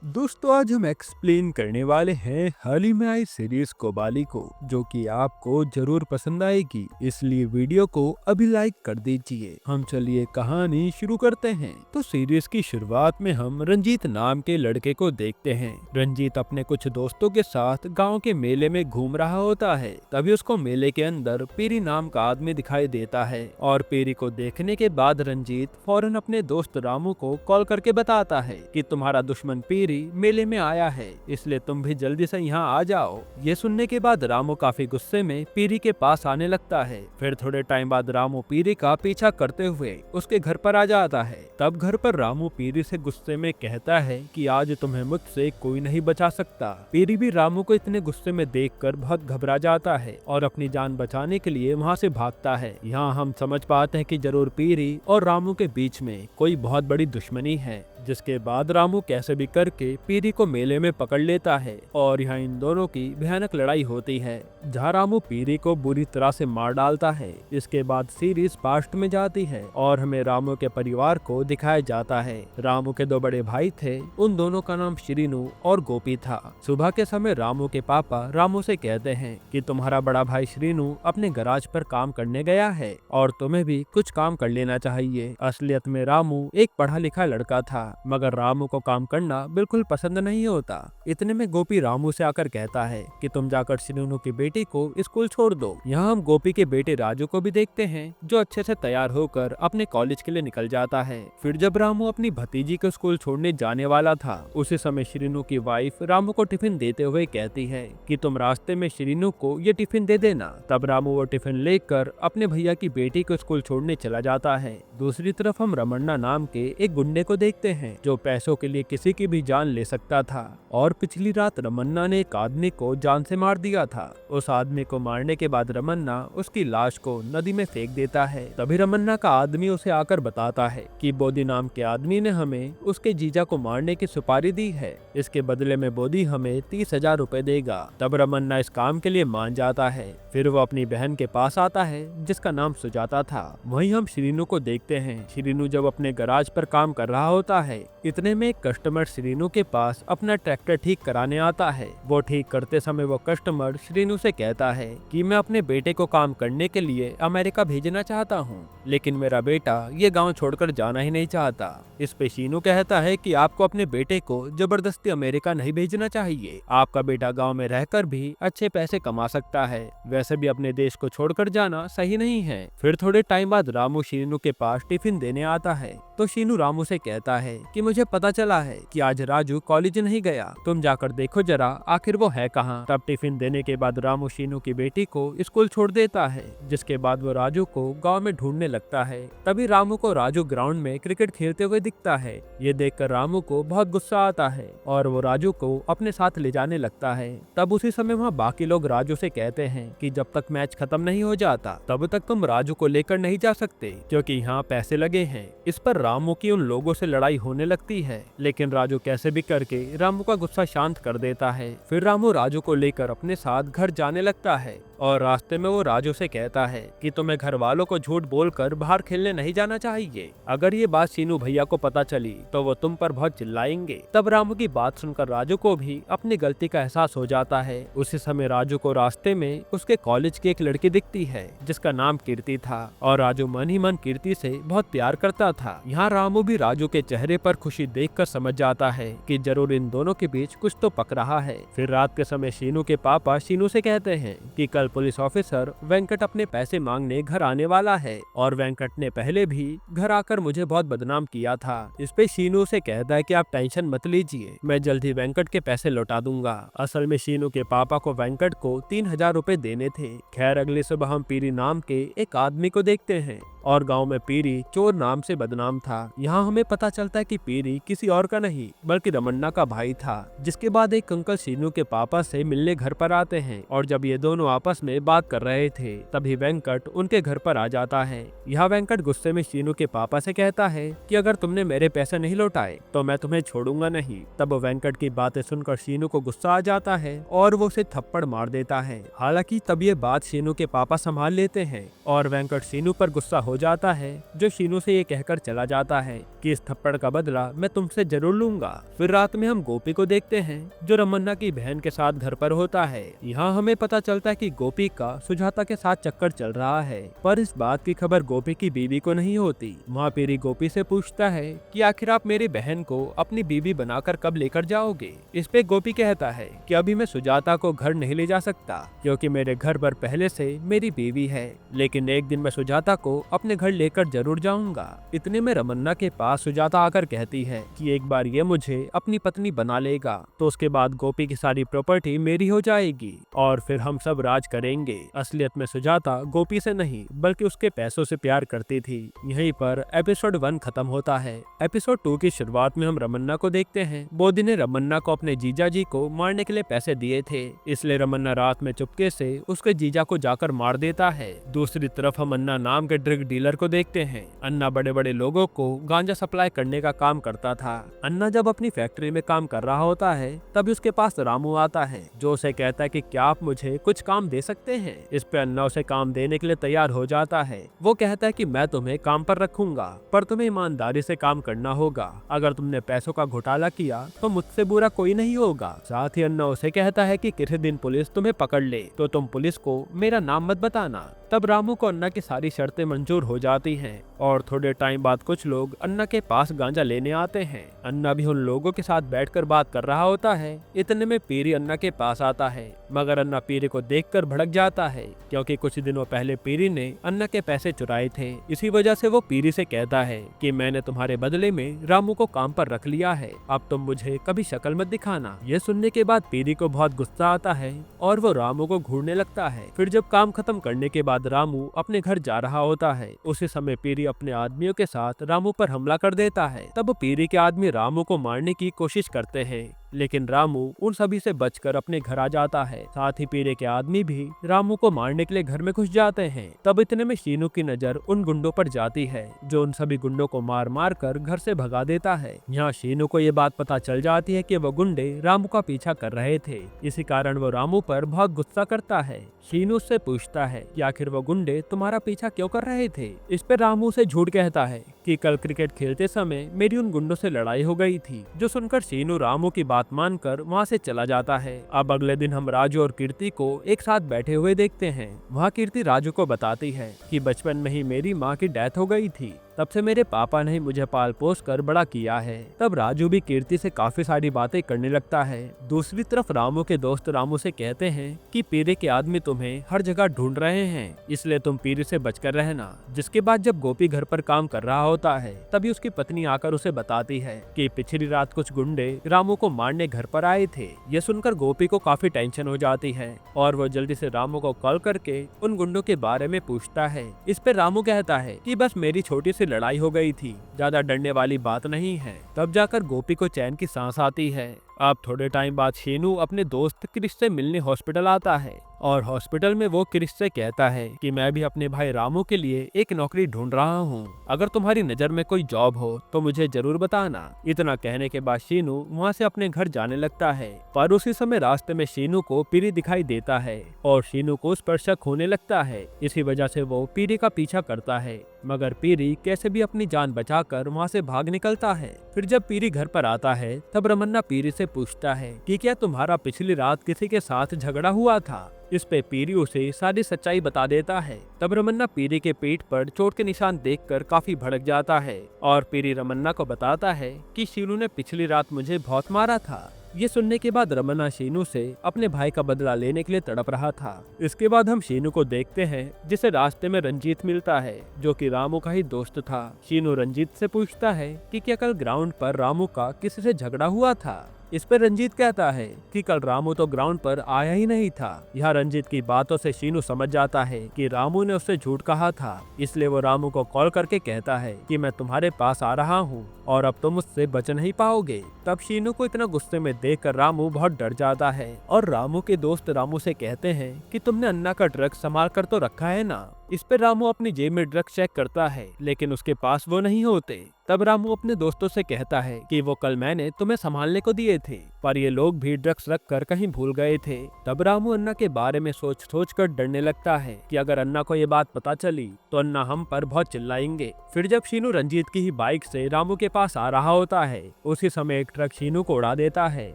दोस्तों आज हम एक्सप्लेन करने वाले हैं हाल ही में आई सीरीज कोबाली को, जो कि आपको जरूर पसंद आएगी, इसलिए वीडियो को अभी लाइक कर दीजिए। हम चलिए कहानी शुरू करते हैं। तो सीरीज की शुरुआत में हम रंजीत नाम के लड़के को देखते हैं। रंजीत अपने कुछ दोस्तों के साथ गांव के मेले में घूम रहा होता है। तभी उसको मेले के अंदर पीरी नाम का आदमी दिखाई देता है और पीरी को देखने के बाद रंजीत फौरन अपने दोस्त रामू को कॉल करके बताता है कि तुम्हारा दुश्मन पीरी मेले में आया है, इसलिए तुम भी जल्दी से यहाँ आ जाओ। ये सुनने के बाद रामू काफी गुस्से में पीरी के पास आने लगता है। फिर थोड़े टाइम बाद रामू पीरी का पीछा करते हुए उसके घर पर आ जाता है। तब घर पर रामू पीरी से गुस्से में कहता है कि आज तुम्हें मुझसे कोई नहीं बचा सकता। पीरी भी रामू को इतने गुस्से में देखकर बहुत घबरा जाता है और अपनी जान बचाने के लिए वहाँ से भागता है। यहाँ हम समझ पाते हैं कि जरूर पीरी और रामू के बीच में कोई बहुत बड़ी दुश्मनी है, जिसके बाद रामू कैसे भी करके पीरी को मेले में पकड़ लेता है और यहाँ इन दोनों की भयानक लड़ाई होती है, जहाँ रामू पीरी को बुरी तरह से मार डालता है। इसके बाद सीरीज पास्ट में जाती है और हमें रामू के परिवार को दिखाया जाता है। रामू के दो बड़े भाई थे, उन दोनों का नाम श्रीनु और गोपी था। सुबह के समय रामू के पापा रामू से कहते हैं कि तुम्हारा बड़ा भाई श्रीनु अपने गराज पर काम करने गया है और तुम्हें भी कुछ काम कर लेना चाहिए। असलियत में रामू एक पढ़ा लिखा लड़का था, मगर रामू को काम करना बिल्कुल पसंद नहीं होता। इतने में गोपी रामू से आकर कहता है कि तुम जाकर श्रीनु की बेटी को स्कूल छोड़ दो। यहाँ हम गोपी के बेटे राजू को भी देखते हैं, जो अच्छे से तैयार होकर अपने कॉलेज के लिए निकल जाता है। फिर जब रामू अपनी भतीजी को स्कूल छोड़ने जाने वाला था, उसी समय श्रीनु की वाइफ रामू को टिफिन देते हुए कहती है कि तुम रास्ते में श्रीनु को ये टिफिन दे देना। तब रामू वो टिफिन लेकर अपने भैया की बेटी को स्कूल छोड़ने चला जाता है। दूसरी तरफ हम रमन्ना नाम के एक गुंडे को देखते हैं, जो पैसों के लिए किसी की भी जान ले सकता था और पिछली रात रमन्ना ने एक आदमी को जान से मार दिया था। उस आदमी को मारने के बाद रमन्ना उसकी लाश को नदी में फेंक देता है। तभी रमन्ना का आदमी उसे आकर बताता है कि बोदी नाम के आदमी ने हमें उसके जीजा को मारने की सुपारी दी है, इसके बदले में बोदी हमें 30,000 रुपए देगा। तब रमन्ना इस काम के लिए मान जाता है। फिर वो अपनी बहन के पास आता है, जिसका नाम सुजाता था। वहीं हम श्रीनु को देखते हैं। श्रीनु जब अपने गराज पर काम कर रहा होता है, इतने में एक कस्टमर श्रीनु के पास अपना ट्रैक्टर ठीक कराने आता है। वो ठीक करते समय वो कस्टमर श्रीनु से कहता है कि मैं अपने बेटे को काम करने के लिए अमेरिका भेजना चाहता हूँ, लेकिन मेरा बेटा ये गांव छोड़कर जाना ही नहीं चाहता। इस पे श्रीनु कहता है कि आपको अपने बेटे को जबरदस्ती अमेरिका नहीं भेजना चाहिए। आपका बेटा गाँव में रहकर भी अच्छे पैसे कमा सकता है, वैसे भी अपने देश को छोड़कर जाना सही नहीं है। फिर थोड़े टाइम बाद रामू श्रीनु के पास टिफिन देने आता है, तो श्रीनु रामू से कहता है कि मुझे पता चला है कि आज राजू कॉलेज नहीं गया, तुम जाकर देखो जरा आखिर वो है कहाँ। तब टिफिन देने के बाद रामू श्रीनु की बेटी को स्कूल छोड़ देता है, जिसके बाद वो राजू को गांव में ढूंढने लगता है। तभी रामू को राजू ग्राउंड में क्रिकेट खेलते हुए दिखता है। ये देखकर रामू को बहुत गुस्सा आता है और वो राजू को अपने साथ ले जाने लगता है। तब उसी समय वहाँ बाकी लोग राजू से कहते हैं कि जब तक मैच खत्म नहीं हो जाता तब तक तुम राजू को लेकर नहीं जा सकते, क्योंकि यहाँ पैसे लगे हैं। इस पर रामू की उन लोगों से लड़ाई होने लगती है, लेकिन राजू कैसे भी करके रामू का गुस्सा शांत कर देता है। फिर रामू राजू को लेकर अपने साथ घर जाने लगता है और रास्ते में वो राजू से कहता है कि तुम्हें घर वालों को झूठ बोलकर बाहर खेलने नहीं जाना चाहिए। अगर ये बात शीनू भैया को पता चली तो वो तुम पर बहुत चिल्लाएंगे। तब रामू की बात सुनकर राजू को भी अपनी गलती का एहसास हो जाता है। उसी समय राजू को रास्ते में उसके कॉलेज की एक लड़की दिखती है, जिसका नाम कीर्ति था, और राजू मन ही मन कीर्ति से बहुत प्यार करता था। यहाँ रामू भी राजू के चेहरे पर खुशी देखकर समझ जाता है कि जरूर इन दोनों के बीच कुछ तो पक रहा है। फिर रात के समय शीनू के पापा शीनू से कहते हैं कि कल पुलिस ऑफिसर वेंकट अपने पैसे मांगने घर आने वाला है और वेंकट ने पहले भी घर आकर मुझे बहुत बदनाम किया था। इस पे शीनू से कहता है कि आप टेंशन मत लीजिए, मैं जल्द ही वेंकट के पैसे लौटा दूंगा। असल में शीनू के पापा को वेंकट को 3,000 रुपए देने थे। खैर अगली सुबह हम पीरी नाम के एक आदमी को देखते हैं और गांव में पीरी चोर नाम से बदनाम था। यहाँ हमें पता चलता है कि पीरी किसी और का नहीं बल्कि रमन्ना का भाई था। जिसके बाद एक अंकल शीनू के पापा से मिलने घर पर आते हैं और जब ये दोनों आपस आपस में बात कर रहे थे, तभी वेंकट उनके घर पर आ जाता है। यहाँ वेंकट गुस्से में शीनू के पापा से कहता है कि अगर तुमने मेरे पैसे नहीं लौटाए तो मैं तुम्हें छोड़ूंगा नहीं। तब वेंकट की बातें सुनकर शीनू को गुस्सा आ जाता है और वो उसे थप्पड़ मार देता है। हालांकि तब ये बात शीनू के पापा संभाल लेते हैं और वेंकट शीनू पर गुस्सा हो जाता है, जो शीनू से ये कहकर चला जाता है कि इस थप्पड़ का बदला मैं तुमसे जरूर लूंगा। फिर रात में हम गोपी को देखते हैं जो रमन्ना की बहन के साथ घर पर होता है। यहाँ हमें पता चलता है कि गोपी का सुजाता के साथ चक्कर चल रहा है, पर इस बात की खबर गोपी की बीवी को नहीं होती। वहाँ पीरी गोपी से पूछता है कि आखिर आप मेरी बहन को अपनी बीवी बनाकर कब लेकर जाओगे। इस पे गोपी कहता है कि अभी मैं सुजाता को घर नहीं ले जा सकता क्योंकि मेरे घर पर पहले से मेरी बीवी है, लेकिन एक दिन मैं सुजाता को अपने घर लेकर जरूर जाऊंगा। इतने में रमन्ना के पास सुजाता आकर कहती है कि एक बार ये मुझे अपनी पत्नी बना लेगा तो उसके बाद गोपी की सारी प्रॉपर्टी मेरी हो जाएगी और फिर हम सब राज करेंगे। असलियत में सुजाता गोपी से नहीं बल्कि उसके पैसों से प्यार करती थी। यहीं पर एपिसोड 1 खत्म होता है। एपिसोड 2 की शुरुआत में हम रमन्ना को देखते हैं। बोधी ने रमन्ना को अपने जीजा जी को मारने के लिए पैसे दिए थे, इसलिए रमन्ना रात में चुपके से उसके जीजा को जाकर मार देता है। दूसरी तरफ हम अन्ना नाम के ड्रग डीलर को देखते हैं। अन्ना बड़े बड़े लोगों को गांजा सप्लाई करने का काम करता था। अन्ना जब अपनी फैक्ट्री में काम कर रहा होता है तभी उसके पास रामू आता है, जो उसे कहता है कि क्या आप मुझे कुछ काम दे सकते हैं। इस पे अन्ना उसे काम देने के लिए तैयार हो जाता है। वो कहता है कि मैं तुम्हें काम पर रखूंगा, पर तुम्हें ईमानदारी से काम करना होगा। अगर तुमने पैसों का घोटाला किया तो मुझसे बुरा कोई नहीं होगा। साथ ही अन्ना उसे कहता है कि किसी दिन पुलिस तुम्हें पकड़ ले तो तुम पुलिस को मेरा नाम मत बताना। तब रामू को अन्ना की सारी शर्तें मंजूर हो जाती हैं और थोड़े टाइम बाद कुछ लोग अन्ना के पास गांजा लेने आते हैं। अन्ना भी उन लोगों के साथ बैठकर बात कर रहा होता है। इतने में पीरी अन्ना के पास आता है, मगर अन्ना पीरी को देखकर भड़क जाता है क्योंकि कुछ दिनों पहले पीरी ने अन्ना के पैसे चुराए थे। इसी वजह से वो पीरी से कहता है कि मैंने तुम्हारे बदले में रामू को काम पर रख लिया है, अब तुम मुझे कभी शक्ल मत दिखाना। ये सुनने के बाद पीरी को बहुत गुस्सा आता है और वो रामू को घूरने लगता है। फिर जब काम खत्म करने के बाद रामू अपने घर जा रहा होता है, उसी समय पीरी अपने आदमियों के साथ रामू पर हमला कर देता है। तब पीरी के आदमी रामू को मारने की कोशिश करते हैं, लेकिन रामू उन सभी से बचकर अपने घर आ जाता है। साथ ही पीरे के आदमी भी रामू को मारने के लिए घर में घुस जाते हैं। तब इतने में शीनू की नजर उन गुंडों पर जाती है जो उन सभी गुंडों को मार मार कर घर से भगा देता है। यहाँ शीनू को ये बात पता चल जाती है कि वो गुंडे रामू का पीछा कर रहे थे, इसी कारण वो रामू पर बहुत गुस्सा करता है। शीनू उससे पूछता है कि आखिर वो गुंडे तुम्हारा पीछा क्यों कर रहे थे। इस पर रामू से झूठ कहता है कि कल क्रिकेट खेलते समय मेरी उन गुंडों से लड़ाई हो गई थी। जो सुनकर शीनू रामू की बात मानकर वहाँ से चला जाता है। अब अगले दिन हम राजू और कीर्ति को एक साथ बैठे हुए देखते हैं। वहाँ कीर्ति राजू को बताती है कि बचपन में ही मेरी माँ की डेथ हो गई थी, तब से मेरे पापा ने मुझे पाल पोस कर बड़ा किया है। तब राजू भी कीर्ति से काफी सारी बातें करने लगता है। दूसरी तरफ रामू के दोस्त रामू से कहते हैं कि पीरे के आदमी तुम्हें हर जगह ढूंढ रहे हैं, इसलिए तुम पीरे से बचकर रहना। जिसके बाद जब गोपी घर पर काम कर रहा होता है तभी उसकी पत्नी आकर उसे बताती है कि पिछली रात कुछ गुंडे रामू को मारने घर पर आए थे। ये सुनकर गोपी को काफी टेंशन हो जाती है और वो जल्दी से रामू को कॉल करके उन गुंडों के बारे में पूछता है। इस पे रामू कहता है कि बस मेरी छोटी लड़ाई हो गई थी, ज्यादा डरने वाली बात नहीं है। तब जाकर गोपी को चैन की सांस आती है। अब थोड़े टाइम बाद शीनू अपने दोस्त क्रिश से मिलने हॉस्पिटल आता है और हॉस्पिटल में वो क्रिश से कहता है कि मैं भी अपने भाई रामू के लिए एक नौकरी ढूंढ रहा हूँ, अगर तुम्हारी नजर में कोई जॉब हो तो मुझे जरूर बताना। इतना कहने के बाद शीनू वहाँ से अपने घर जाने लगता है, पर उसी समय रास्ते में शीनू को पीरी दिखाई देता है और शीनू को उस पर शक होने लगता है। इसी वजह से वो पीरी का पीछा करता है, मगर पीरी कैसे भी अपनी जान बचाकर वहाँ से भाग निकलता है। फिर जब पीरी घर पर आता है तब रमन्ना पीरी से पूछता है कि क्या तुम्हारा पिछली रात किसी के साथ झगड़ा हुआ था। इस पे पीरी उसे सारी सच्चाई बता देता है। तब रमन्ना पीरी के पीठ पर चोट के निशान देखकर काफी भड़क जाता है और पीरी रमन्ना को बताता है कि शीनू ने पिछली रात मुझे बहुत मारा था। ये सुनने के बाद रमन्ना शीनू से अपने भाई का बदला लेने के लिए तड़प रहा था। इसके बाद हम शीनू को देखते हैं जिसे रास्ते में रंजीत मिलता है, जो कि रामू का ही दोस्त था। शीनू रंजीत से पूछता है कि क्या कल ग्राउंड पर रामू का किसी से झगड़ा हुआ था। इस पर रंजीत कहता है कि कल रामू तो ग्राउंड पर आया ही नहीं था। यहाँ रंजीत की बातों से शीनू समझ जाता है कि रामू ने उससे झूठ कहा था, इसलिए वो रामू को कॉल करके कहता है कि मैं तुम्हारे पास आ रहा हूँ और अब तुम मुझसे बच नहीं पाओगे। तब शीनू को इतना गुस्से में देखकर रामू बहुत डर जाता है और रामू के दोस्त रामू से कहते हैं कि तुमने अन्ना का ड्रग्स संभाल कर तो रखा है ना। इस पर रामू अपनी जेब में ड्रग्स चेक करता है, लेकिन उसके पास वो नहीं होते। तब रामू अपने दोस्तों से कहता है कि वो कल मैंने तुम्हें संभालने को दिए थे, पर ये लोग भी ड्रग्स रख कर कहीं भूल गए थे। तब रामू अन्ना के बारे में सोच कर डरने लगता है कि अगर अन्ना को ये बात पता चली तो अन्ना हम पर बहुत चिल्लाएंगे। फिर जब शीनू रंजीत की ही बाइक से रामू के पास आ रहा होता है, उसी समय एक ट्रक शीनू को उड़ा देता है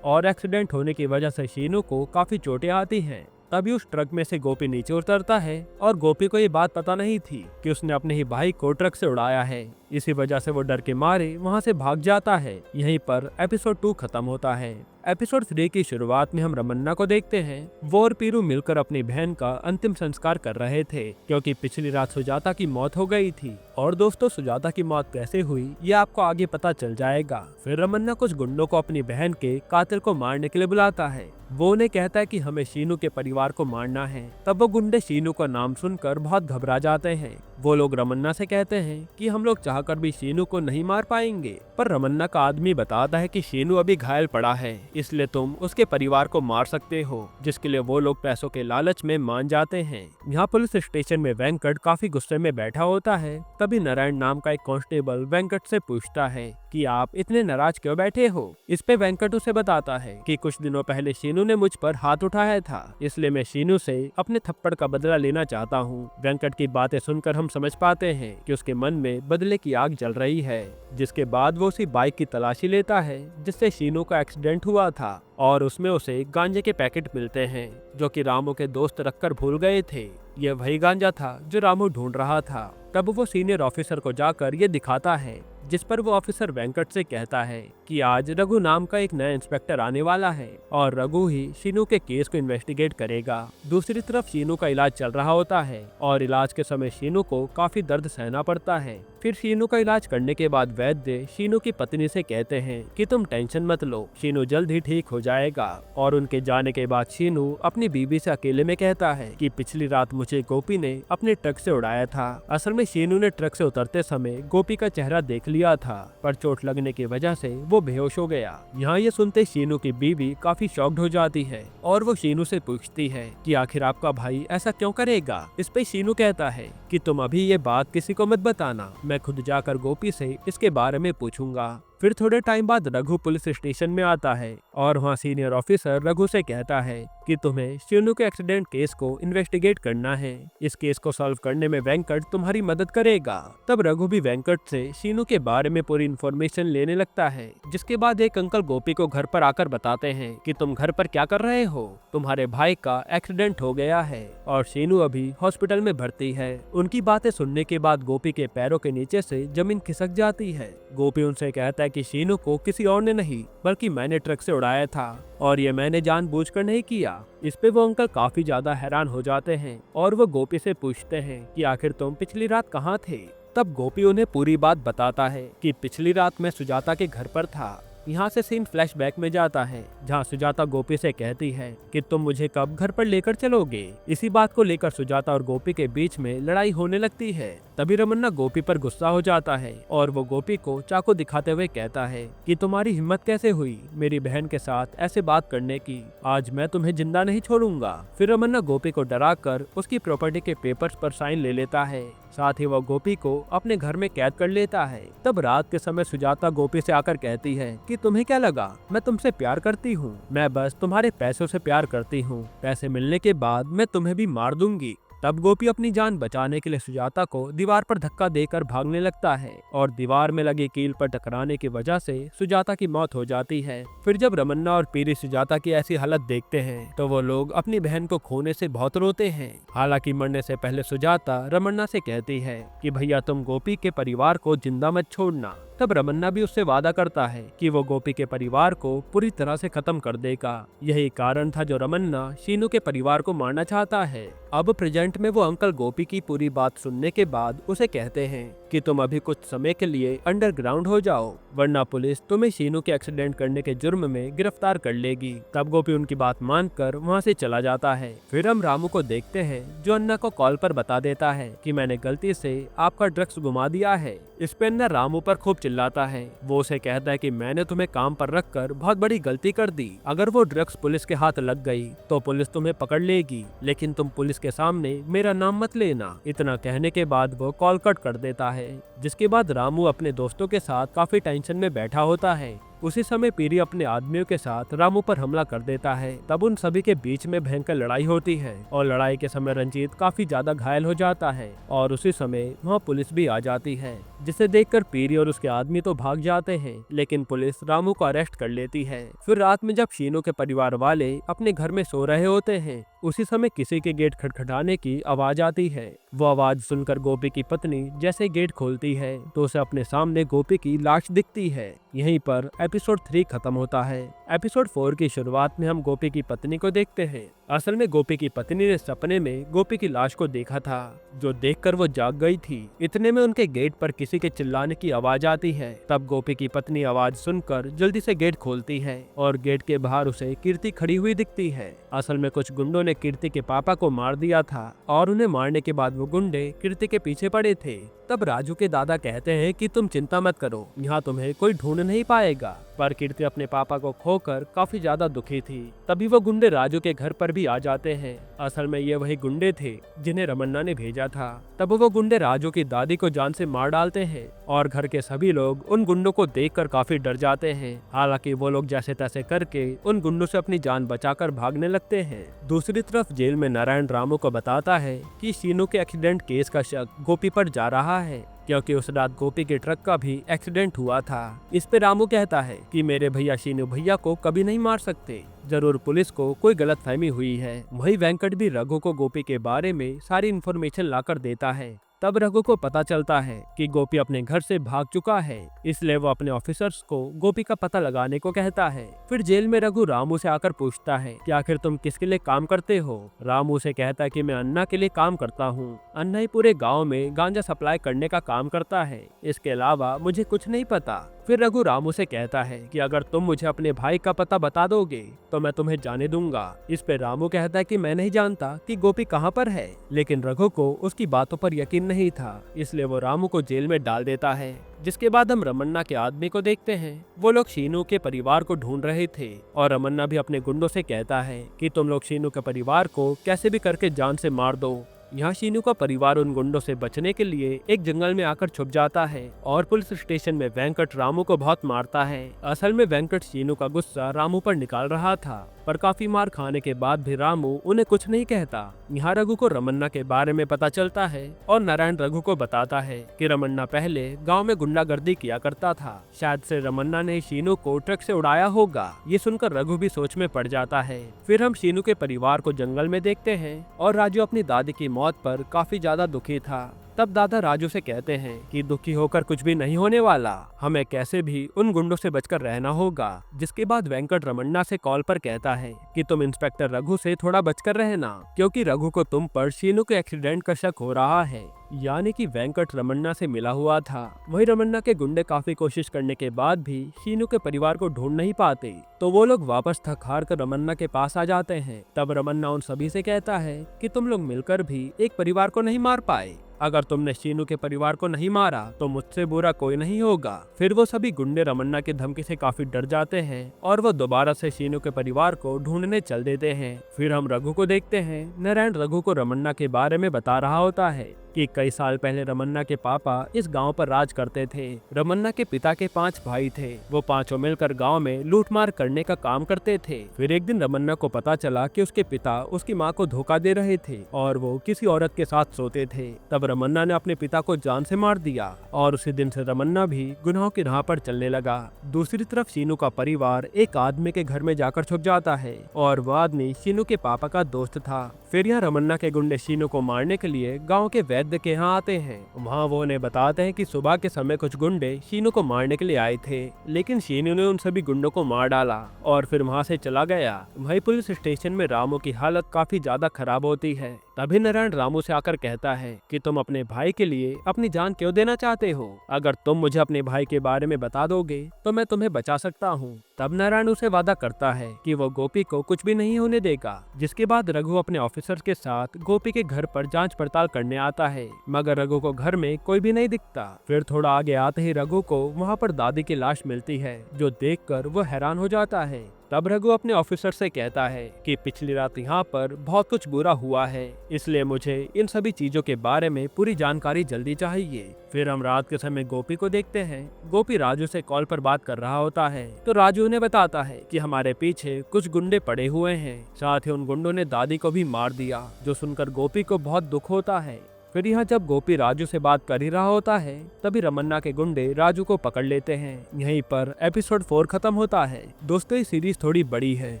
और एक्सीडेंट होने की वजह से शीनू को काफी चोटें आती हैं। तभी उस ट्रक में से गोपी नीचे उतरता है और गोपी को ये बात पता नहीं थी कि उसने अपने ही भाई को ट्रक से उड़ाया है। इसी वजह से वो डर के मारे वहाँ से भाग जाता है। यहीं पर एपिसोड 2 खत्म होता है। एपिसोड 3 की शुरुआत में हम रमन्ना को देखते हैं। वो और पीरू मिलकर अपनी बहन का अंतिम संस्कार कर रहे थे, क्योंकि पिछली रात सुजाता की मौत हो गई थी। और दोस्तों, सुजाता की मौत कैसे हुई ये आपको आगे पता चल जाएगा। फिर रमन्ना कुछ गुंडों को अपनी बहन के कातिल को मारने के लिए बुलाता है। वो उन्हें कहता है कि हमें शीनू के परिवार को मारना है। तब वो गुंडे शीनू का नाम सुनकर बहुत घबरा जाते हैं। वो लोग रमन्ना से कहते हैं कि हम लोग चाहकर भी शीनू को नहीं मार पाएंगे, पर रमन्ना का आदमी बताता है कि शीनू अभी घायल पड़ा है, इसलिए तुम उसके परिवार को मार सकते हो, जिसके लिए वो लोग पैसों के लालच में मान जाते हैं। यहाँ पुलिस स्टेशन में वेंकट काफी गुस्से में बैठा होता है। तभी नारायण नाम का एक कांस्टेबल वेंकट से पूछता है कि आप इतने नाराज क्यों बैठे हो। इस पे वेंकट उसे बताता है कि कुछ दिनों पहले शीनू ने मुझ पर हाथ उठाया था, इसलिए मैं शीनू से अपने थप्पड़ का बदला लेना चाहता हूँ। वेंकट की बातें सुनकर हम समझ पाते हैं कि उसके मन में बदले की आग जल रही है। जिसके बाद वो उसी बाइक की तलाशी लेता है जिससे शीनू का एक्सीडेंट हुआ था, और उसमें उसे गांजे के पैकेट मिलते हैं जो कि रामू के दोस्त रखकर भूल गए थे। यह वही गांजा था जो रामू ढूंढ रहा था। तब वो सीनियर ऑफिसर को जाकर ये दिखाता है, जिस पर वो ऑफिसर वेंकट से कहता है कि आज रघु नाम का एक नया इंस्पेक्टर आने वाला है और रघु ही शीनू के केस को इन्वेस्टिगेट करेगा। दूसरी तरफ शीनू का इलाज चल रहा होता है और इलाज के समय शीनू को काफी दर्द सहना पड़ता है। फिर शीनू का इलाज करने के बाद वैद्य शीनू की पत्नी से कहते हैं कि तुम टेंशन मत लो, शीनू जल्द ही ठीक हो जाएगा। और उनके जाने के बाद शीनू अपनी बीवी से अकेले में कहता है कि पिछली रात मुझे गोपी ने अपने ट्रक से उड़ाया था। असल में शीनू ने ट्रक से उतरते समय गोपी का चेहरा देख लिया था, पर चोट लगने की वजह से वो बेहोश हो गया। यहाँ ये सुनते शीनू की बीवी काफी शॉक्ड हो जाती है और वो शीनू से पूछती है कि आखिर आपका भाई ऐसा क्यों करेगा। इस पे शीनू कहता है कि तुम अभी ये बात किसी को मत बताना, मैं खुद जाकर गोपी से इसके बारे में पूछूंगा। फिर थोड़े टाइम बाद रघु पुलिस स्टेशन में आता है और वहाँ सीनियर ऑफिसर रघु से कहता है कि तुम्हें शीनू के एक्सीडेंट केस को इन्वेस्टिगेट करना है। इस केस को सॉल्व करने में वेंकट तुम्हारी मदद करेगा। तब रघु भी वेंकट से शीनू के बारे में पूरी इन्फॉर्मेशन लेने लगता है। जिसके बाद एक अंकल गोपी को घर पर आकर बताते हैं कि तुम घर पर क्या कर रहे हो, तुम्हारे भाई का एक्सीडेंट हो गया है और शीनू अभी हॉस्पिटल में भर्ती है। उनकी बातें सुनने के बाद गोपी के पैरों के नीचे से जमीन खिसक जाती है। गोपी उनसे कहता है कि शीनू को किसी और ने नहीं बल्कि मैंने ट्रक से उड़ाया था और ये मैंने जानबूझकर नहीं किया। इस पे वो अंकल काफी ज्यादा हैरान हो जाते हैं और वो गोपी से पूछते हैं कि आखिर तुम पिछली रात कहाँ थे। तब गोपी उन्हें पूरी बात बताता है कि पिछली रात मैं सुजाता के घर पर था। यहाँ से सीन फ्लैशबैक में जाता है जहाँ सुजाता गोपी से कहती है कि तुम मुझे कब घर पर लेकर चलोगे। इसी बात को लेकर सुजाता और गोपी के बीच में लड़ाई होने लगती है। तभी रमन्ना गोपी पर गुस्सा हो जाता है और वो गोपी को चाकू दिखाते हुए कहता है कि तुम्हारी हिम्मत कैसे हुई मेरी बहन के साथ ऐसे बात करने की, आज मैं तुम्हें जिंदा नहीं छोड़ूंगा। फिर रमन्ना गोपी को डराकर उसकी प्रॉपर्टी के पेपर्स पर साइन ले लेता है। साथ ही वो गोपी को अपने घर में कैद कर लेता है। तब रात के समय सुजाता गोपी से आकर कहती है कि तुम्हें क्या लगा मैं तुमसे प्यार करती हूँ, मैं बस तुम्हारे पैसों से प्यार करती हूँ, पैसे मिलने के बाद मैं तुम्हें भी मार दूंगी। तब गोपी अपनी जान बचाने के लिए सुजाता को दीवार पर धक्का देकर भागने लगता है और दीवार में लगी कील पर टकराने की वजह से सुजाता की मौत हो जाती है। फिर जब रमन्ना और पीरी सुजाता की ऐसी हालत देखते हैं तो वो लोग अपनी बहन को खोने से बहुत रोते हैं। हालांकि मरने से पहले सुजाता रमन्ना से कहती है कि भैया तुम गोपी के परिवार को जिंदा मत छोड़ना। तब रमन्ना भी उससे वादा करता है कि वो गोपी के परिवार को पूरी तरह से खत्म कर देगा। यही कारण था जो रमन्ना शीनू के परिवार को मारना चाहता है। अब प्रेजेंट में वो अंकल गोपी की पूरी बात सुनने के बाद उसे कहते हैं कि तुम अभी कुछ समय के लिए अंडरग्राउंड हो जाओ, वरना पुलिस तुम्हें शीनू के एक्सीडेंट करने के जुर्म में गिरफ्तार कर लेगी। तब गोपी उनकी बात मानकर वहाँ से चला जाता है। फिर हम रामू को देखते हैं जो अन्ना को कॉल पर बता देता है कि मैंने गलती से आपका ड्रग्स घुमा दिया है। इस पे अन्ना रामू पर खूब चिल्लाता है। वो उसे कहता है कि मैंने तुम्हें काम पर रखकर बहुत बड़ी गलती कर दी। अगर वो ड्रग्स पुलिस के हाथ लग गई तो पुलिस तुम्हें पकड़ लेगी, लेकिन तुम पुलिस के सामने मेरा नाम मत लेना। इतना कहने के बाद वो कॉल कट कर देता है। जिसके बाद रामू अपने दोस्तों के साथ काफी टेंशन में बैठा होता है। उसी समय पीरी अपने आदमियों के साथ रामू पर हमला कर देता है। तब उन सभी के बीच में भयंकर लड़ाई होती है और लड़ाई के समय रंजीत काफी ज्यादा घायल हो जाता है और उसी समय वहाँ पुलिस भी आ जाती है, जिसे देखकर पीरी और उसके आदमी तो भाग जाते हैं, लेकिन पुलिस रामू को अरेस्ट कर लेती है। फिर रात में जब शीनू के परिवार वाले अपने घर में सो रहे होते हैं, उसी समय किसी के गेट खटखटाने की आवाज आती है। वो आवाज सुनकर गोपी की पत्नी जैसे गेट खोलती है तो उसे अपने सामने गोपी की लाश दिखती है। यहीं पर एपिसोड 3 खत्म होता है। एपिसोड 4 की शुरुआत में हम गोपी की पत्नी को देखते हैं। असल में गोपी की पत्नी ने सपने में गोपी की लाश को देखा था, जो देखकर वो जाग गई थी। इतने में उनके गेट पर किसी के चिल्लाने की आवाज आती है। तब गोपी की पत्नी आवाज सुनकर जल्दी से गेट खोलती है और गेट के बाहर उसे कीर्ति खड़ी हुई दिखती है। असल में कुछ गुंडों ने कीर्ति के पापा को मार दिया था और उन्हें मारने के बाद वो गुंडे कीर्ति के पीछे पड़े थे। तब राजू के दादा कहते हैं कि तुम चिंता मत करो, यहाँ तुम्हें कोई ढूंढ नहीं पाएगा। पर कीर्ति अपने पापा को खोकर काफी ज्यादा दुखी थी। तभी वो गुंडे राजू के घर पर भी आ जाते हैं। असल में ये वही गुंडे थे जिन्हें रमन्ना ने भेजा था। तब वो गुंडे राजू की दादी को जान से मार डालते हैं और घर के सभी लोग उन गुंडों को देखकर काफी डर जाते हैं। हालांकि वो लोग जैसे तैसे करके उन गुंडों से अपनी जान बचाकर भागने लगते हैं। दूसरी तरफ जेल में नारायण रामू को बताता है कि शीनू के एक्सीडेंट केस का शक गोपी पर जा रहा है, क्योंकि उस रात गोपी के ट्रक का भी एक्सीडेंट हुआ था। इस पे रामू कहता है कि मेरे भैया शीनू भैया को कभी नहीं मार सकते, जरूर पुलिस को कोई गलतफहमी हुई है। वही वेंकट भी रघु को गोपी के बारे में सारी इन्फॉर्मेशन लाकर देता है। तब रघु को पता चलता है कि गोपी अपने घर से भाग चुका है, इसलिए वो अपने ऑफिसर्स को गोपी का पता लगाने को कहता है। फिर जेल में रघु रामू से आकर पूछता है कि आखिर तुम किसके लिए काम करते हो। रामू से कहता है कि मैं अन्ना के लिए काम करता हूँ। अन्ना ही पूरे गाँव में गांजा सप्लाई करने का काम करता है, इसके अलावा मुझे कुछ नहीं पता। फिर रघु रामू से कहता है कि अगर तुम मुझे अपने भाई का पता बता दोगे तो मैं तुम्हें जाने दूंगा। इस पे रामू कहता है कि मैं नहीं जानता कि गोपी कहाँ पर है, लेकिन रघु को उसकी बातों पर यकीन नहीं था, इसलिए वो रामू को जेल में डाल देता है। जिसके बाद हम रमन्ना के आदमी को देखते हैं। वो लोग शीनू के परिवार को ढूंढ रहे थे और रमन्ना भी अपने गुंडों से कहता है कि तुम लोग शीनू के परिवार को कैसे भी करके जान से मार दो। यहाँ शीनू का परिवार उन गुंडों से बचने के लिए एक जंगल में आकर छुप जाता है और पुलिस स्टेशन में वेंकट रामू को बहुत मारता है। असल में वेंकट शीनू का गुस्सा रामू पर निकाल रहा था, पर काफी मार खाने के बाद भी रामू उन्हें कुछ नहीं कहता। यहाँ रघु को रमन्ना के बारे में पता चलता है और नारायण रघु को बताता है कि रमन्ना पहले गांव में गुंडागर्दी किया करता था, शायद से रमन्ना ने शीनू को ट्रक से उड़ाया होगा। ये सुनकर रघु भी सोच में पड़ जाता है। फिर हम शीनू के परिवार को जंगल में देखते हैं और राजू अपनी दादी की मौत पर काफी ज्यादा दुखी था। तब दादा राजू से कहते हैं कि दुखी होकर कुछ भी नहीं होने वाला, हमें कैसे भी उन गुंडों से बचकर रहना होगा। जिसके बाद वेंकट रमन्ना से कॉल पर कहता है कि तुम इंस्पेक्टर रघु से थोड़ा बचकर रहना, क्योंकि रघु को तुम पर शीनू के एक्सीडेंट का शक हो रहा है। यानी कि वेंकट रमन्ना से मिला हुआ था। वही रमन्ना के गुंडे काफी कोशिश करने के बाद भी शीनू के परिवार को ढूंढ नहीं पाते, तो वो लोग वापस थक हार कर रमन्ना के पास आ जाते हैं। तब रमन्ना उन सभी से कहता है कि तुम लोग मिलकर भी एक परिवार को नहीं मार पाए। अगर तुमने शीनू के परिवार को नहीं मारा तो मुझसे बुरा कोई नहीं होगा। फिर वो सभी गुंडे रमन्ना की धमकी से काफी डर जाते हैं और वो दोबारा से शीनू के परिवार को ढूंढने चल देते हैं। फिर हम रघु को देखते हैं। नारायण रघु को रमन्ना के बारे में बता रहा होता है कि कई साल पहले रमन्ना के पापा इस गांव पर राज करते थे। रमन्ना के पिता के 5 भाई थे। वो पांचों मिलकर गांव में लूटमार करने का काम करते थे। फिर एक दिन रमन्ना को पता चला कि उसके पिता उसकी मां को धोखा दे रहे थे और वो किसी औरत के साथ सोते थे। तब रमन्ना ने अपने पिता को जान से मार दिया और उसी दिन से रमन्ना भी गुनाहों की राह पर चलने लगा। दूसरी तरफ शीनू का परिवार एक आदमी के घर में जाकर छुप जाता है और वो आदमी शीनू के पापा का दोस्त था। फिर यहाँ रमन्ना के गुंडे शीनू को मारने के लिए गाँव के वैद्य के यहाँ आते हैं। वहाँ वो उन्हें बताते हैं कि सुबह के समय कुछ गुंडे शीनू को मारने के लिए आए थे, लेकिन शीनू ने उन सभी गुंडों को मार डाला और फिर वहाँ से चला गया। वहीं पुलिस स्टेशन में रामू की हालत काफी ज्यादा खराब होती है। तभी नारायण रामू से आकर कहता है कि तुम अपने भाई के लिए अपनी जान क्यों देना चाहते हो? अगर तुम मुझे अपने भाई के बारे में बता दोगे तो मैं तुम्हें बचा सकता हूँ। तब नारायण उसे वादा करता है कि वो गोपी को कुछ भी नहीं होने देगा। जिसके बाद रघु अपने ऑफिसर के साथ गोपी के घर पर जांच पड़ताल करने आता है, मगर रघु को घर में कोई भी नहीं दिखता। फिर थोड़ा आगे आते ही रघु को वहाँ पर दादी की लाश मिलती है, जो देखकर वो हैरान हो जाता है। तब रघु अपने ऑफिसर से कहता है कि पिछली रात यहाँ पर बहुत कुछ बुरा हुआ है, इसलिए मुझे इन सभी चीजों के बारे में पूरी जानकारी जल्दी चाहिए। फिर हम रात के समय गोपी को देखते हैं। गोपी राजू से कॉल पर बात कर रहा होता है तो राजू उन्हें बताता है कि हमारे पीछे कुछ गुंडे पड़े हुए हैं, साथ ही उन गुंडों ने दादी को भी मार दिया, जो सुनकर गोपी को बहुत दुख होता है। फिर यहाँ जब गोपी राजू से बात कर ही रहा होता है तभी रमन्ना के गुंडे राजू को पकड़ लेते हैं। यहीं पर एपिसोड 4 खत्म होता है। दोस्तों ये सीरीज थोड़ी बड़ी है,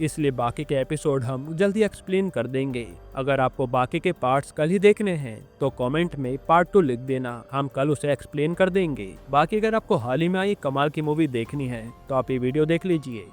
इसलिए बाकी के एपिसोड हम जल्दी एक्सप्लेन कर देंगे। अगर आपको बाकी के पार्ट्स कल ही देखने हैं तो कमेंट में पार्ट 2 लिख देना, हम कल उसे एक्सप्लेन कर देंगे। बाकी अगर आपको हाल ही में आई कमाल की मूवी देखनी है तो आप ये वीडियो देख लीजिए।